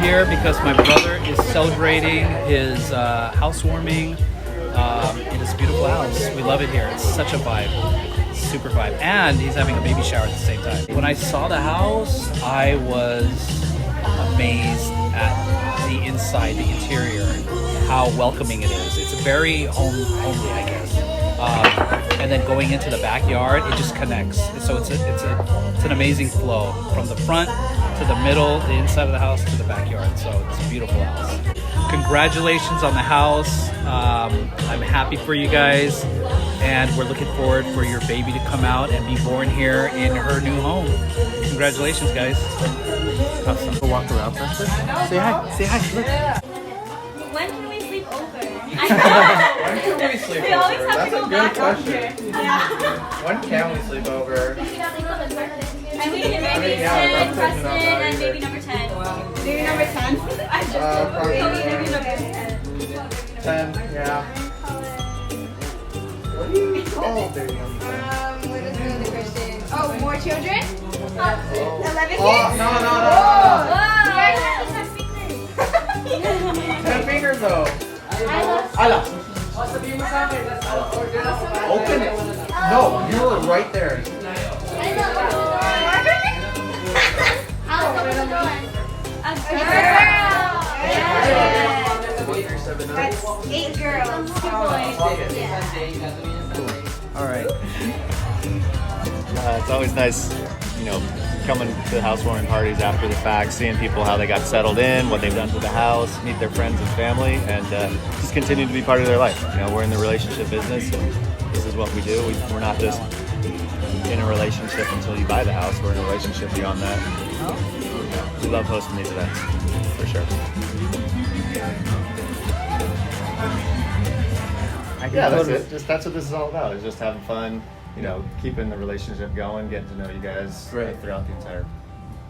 here because my brother is celebrating his housewarming in this beautiful house. We love it here. It's such a vibe. Super vibe. And he's having a baby shower at the same time. When I saw the house, I was amazed at the inside, the interior, how welcoming it is. It's very homely, I guess. And then going into the backyard, it just connects. So it's an amazing flow from the front to the middle, the inside of the house to the backyard. So it's a beautiful house. Congratulations on the house. I'm happy for you guys, and we're looking forward for your baby to come out and be born here in her new home. Congratulations, guys. Awesome. Walk around first. Say hi. Say hi. Look. When can we sleep over? When can we sleep We always over? have to That's go a good back question. here. Yeah. When can we sleep over? And we can maybe yeah, send that's Preston not bad and either. baby number 10. Baby number 10? I just Probably baby number 10. 10, yeah. What do you call baby number 10? What is another question? Oh, more children? 11 kids? Oh, no. Whoa! 10 fingers though. Ala. Open it. No, you were right there. That's 8 girls. 2 boys. All right. It's always nice, coming to the housewarming parties after the fact, seeing people how they got settled in, what they've done to the house, meet their friends and family, and just continue to be part of their life. We're in the relationship business, and this is what we do. We're not just in a relationship until you buy the house. We're in a relationship beyond that. We love hosting these events, for sure. Yeah, that's it. That's what this is all about. Is just having fun. Keeping the relationship going, getting to know you guys throughout the entire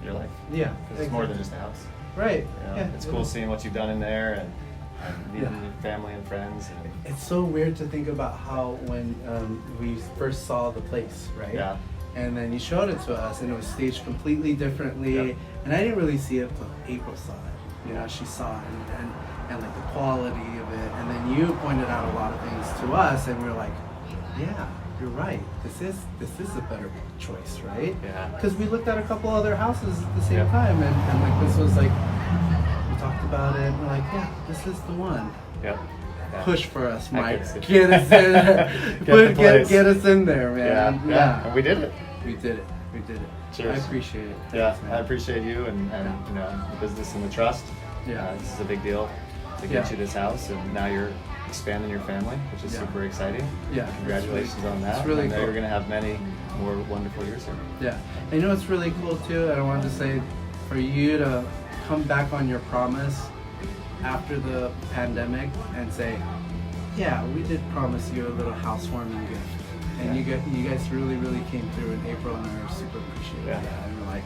your life. Yeah, because it's more than just a house. Right. Yeah. It's cool seeing what you've done in there and meeting your family and friends. It's so weird to think about how when we first saw the place, right? Yeah. And then you showed it to us, and it was staged completely differently. Yep. And I didn't really see it until April saw it. She saw it and like the quality of it. And then you pointed out a lot of things to us, and we were like, yeah. You're right. This is a better choice, right? Yeah. Because we looked at a couple other houses at the same time, and like this was like we talked about it, and we're like, yeah, this is the one. Yep. Yeah. Push for us, Mike. Get us in. get us in there, man. Yeah. And we did it. We did it. Cheers. I appreciate it. Yeah. Thanks, man. I appreciate you and the business and the trust. Yeah. This is a big deal to get you this house, and now you're expanding your family, which is super exciting. Yeah. Congratulations on that. It's really cool. You're going to have many more wonderful years here. Yeah. And what's really cool too, and I wanted to say, for you to come back on your promise after the pandemic and say, yeah, we did promise you a little housewarming gift. And you guys really came through in April, and I super appreciate that. And we're like,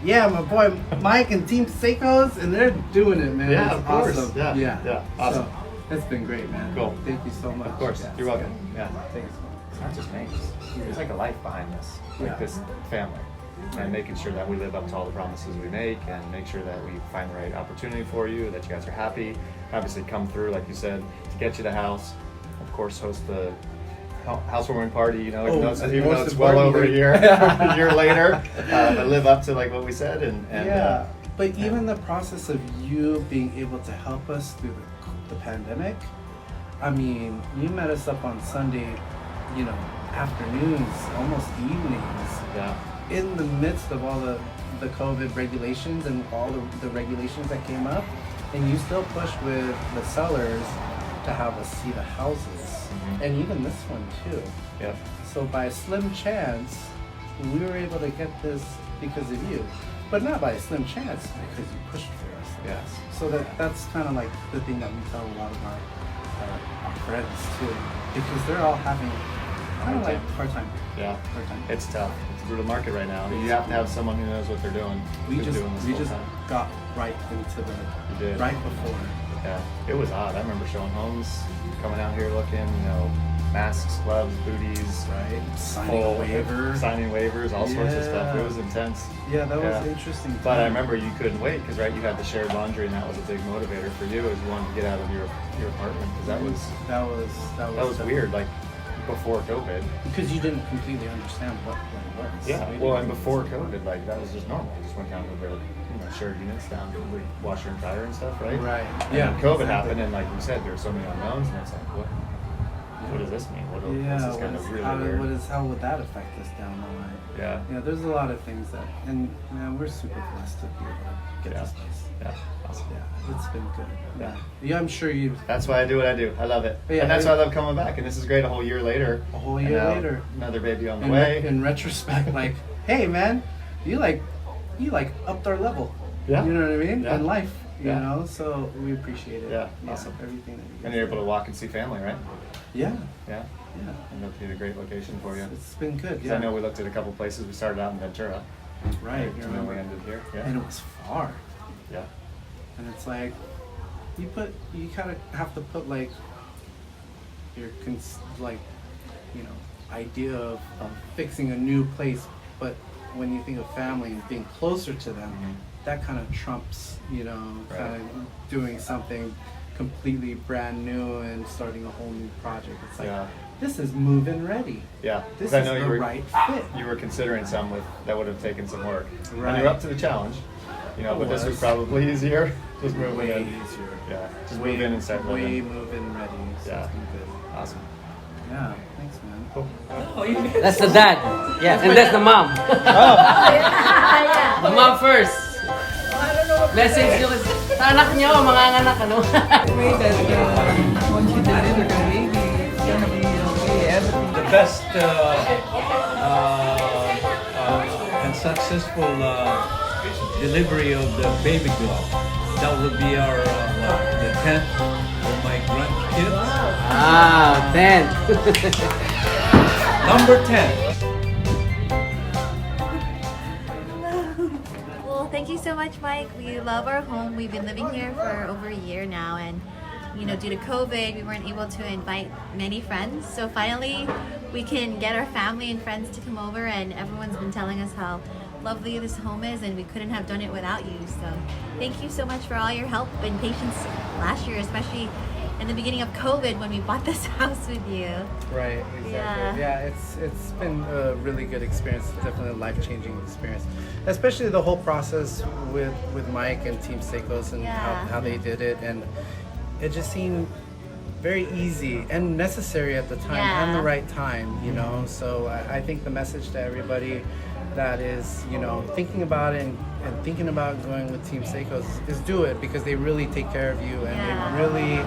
yeah, my boy Mike and Team Szakos, and they're doing it, man. Yeah, it's of course. Awesome. Yeah. Awesome. So, it's been great, man. Cool. Thank you so much. Of course. Yeah. You're welcome. Yeah. Thanks. It's not just me. There's like a life behind this, this family, and making sure that we live up to all the promises we make, and make sure that we find the right opportunity for you, that you guys are happy. Obviously, come through, like you said, to get you the house. Of course, host the housewarming party. Even though it's well over a year later, but live up to like what we said, and But even the process of you being able to help us through the pandemic, I mean, you met us up on Sunday, afternoons, almost evenings. Yeah. In the midst of all the COVID regulations and all the regulations that came up, and you still pushed with the sellers to have us see the houses, and even this one too. Yep. So by a slim chance, we were able to get this because of you, but not by a slim chance because you pushed for us. Yes. So that's kind of like the thing that we tell a lot of our friends too, because they're all having kind of like hard time. Yeah. Hard time. It's tough. It's a brutal market right now. You have to have someone who knows what they're doing. We who's just doing this full time. got right into You did. right before. Yeah, it was odd. I remember showing homes, coming out here looking, masks, gloves, booties, Right. signing waivers, all sorts of stuff. It was intense. Yeah, that was interesting. But I time. remember you couldn't wait because you had the shared laundry, and that was a big motivator for you as you wanted to get out of your apartment because that was weird. Like before COVID. Because you didn't completely understand what it was. Yeah. You Well, didn't- and before COVID, like that was just normal. You just went down to their shared units down to the washer and dryer and stuff, right? Right. And Yeah. then COVID happened, and like you said, there were so many unknowns, and it's like, what does this mean? This is kind of really weird. How would that affect us down the line? Yeah. Yeah, there's a lot of things that, and man, we're super blessed to be able to get this place. Yeah. Awesome. Yeah, it's been good. Yeah. Yeah, I'm sure you. That's why I do what I do. I love it. Yeah, And that's why I love coming back. And this is great a whole year later. A whole And year now later. Another baby on the way. In retrospect, like, hey man, you upped our level. Yeah. You know what I mean? Yeah. In life, you Yeah. know. So we appreciate it. Yeah, awesome. Everything that you guys And you're able do. to walk and see family, right? Yeah. Yeah. Yeah. And that'd be a great location for you. It's been good. 'Cause Yeah. I know we looked at a couple places. We started out in Ventura. Right. You And then remember? we ended here. Yeah. And it was far. Yeah. And it's like, you kind of have to put like your idea of fixing a new place, but when you think of family and being closer to them, that kind of trumps, Right. kind of doing something completely brand new and starting a whole new project. It's like, Yeah. this is move-in ready. Yeah. This 'Cause I is know the you were right fit. you were considering some that would have taken some work. And Right. you're up to the challenge. But this was was. probably easier. Just moving Way in. easier. Yeah. Just move in and start Way living. move-in ready. So Yeah. it's been good. Awesome. Yeah, thanks man. Cool. That's the dad. Yeah, and that's the mom. The mom first. Blessings nyo sa anak nyo, mga anak, ano? Once you deliver the baby, it's gonna be okay. Everything. The best and successful delivery of the baby girl. That would be our the 10th of my grandkids. Ah, 10. Number 10. Well, thank you so much, Mike. We love our home. We've been living here for over a year now, and due to COVID, we weren't able to invite many friends. So finally, we can get our family and friends to come over, and everyone's been telling us how lovely this home is, and we couldn't have done it without you. So thank you so much for all your help and patience last year, especially in the beginning of COVID when we bought this house with you. Right, exactly. Yeah, it's been a really good experience. Definitely a life-changing experience, especially the whole process with Mike and Team Szakos and how they did it, and it just seemed very easy and necessary at the time and the right time. So I think the message to everybody that is thinking about it and thinking about going with Team Szakos is do it, because they really take care of you and they really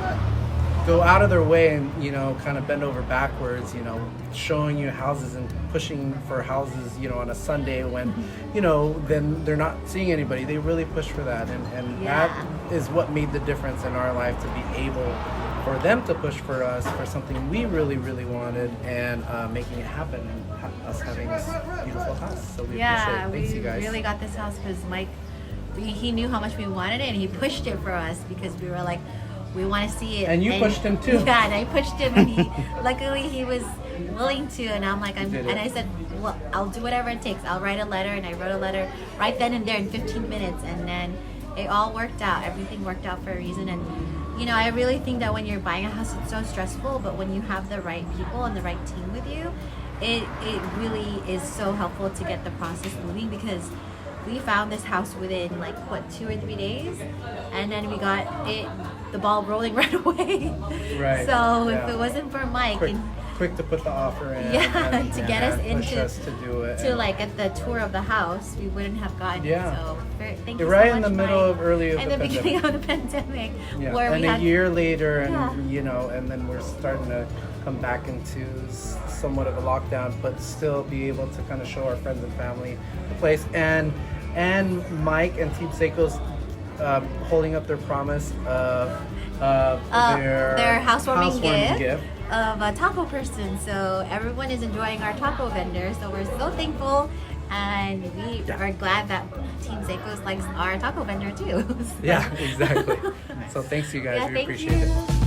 go out of their way and kind of bend over backwards, showing you houses and pushing for houses, on a Sunday when then they're not seeing anybody. They really push for that, and that is what made the difference in our life, to be able for them to push for us for something we really wanted, and making it happen, and us having this beautiful house. So we appreciate it. Thanks, you guys. We really got this house because Mike, he knew how much we wanted it, and he pushed it for us because we were like, we want to see it. And you pushed him too. Yeah, and I pushed him, and luckily he was willing to, and I'm like, and I said, well, I'll do whatever it takes. I'll write a letter, and I wrote a letter right then and there in 15 minutes, and then it all worked out. Everything worked out for a reason, and I really think that when you're buying a house, it's so stressful, but when you have the right people and the right team with you, it really is so helpful to get the process moving, because we found this house within 2 or 3 days, and then we got the ball rolling right away. Right. So if it wasn't for Mike quick to put the offer in, and to get us push into us to do it, to get the tour of the house, we wouldn't have gotten it. So thank you so right much, in the middle Mike. of early of in the the beginning of the pandemic, where and we had a year later, and and then we're starting to come back into somewhat of a lockdown, but still be able to kind of show our friends and family the place, and Mike and Team Szakos holding up their promise of their housewarming gift of a taco person. So everyone is enjoying our taco vendor. So we're so thankful, and we are glad that Team Szakos likes our taco vendor too. So. Yeah, exactly. So thanks, you guys. We thank appreciate it. you.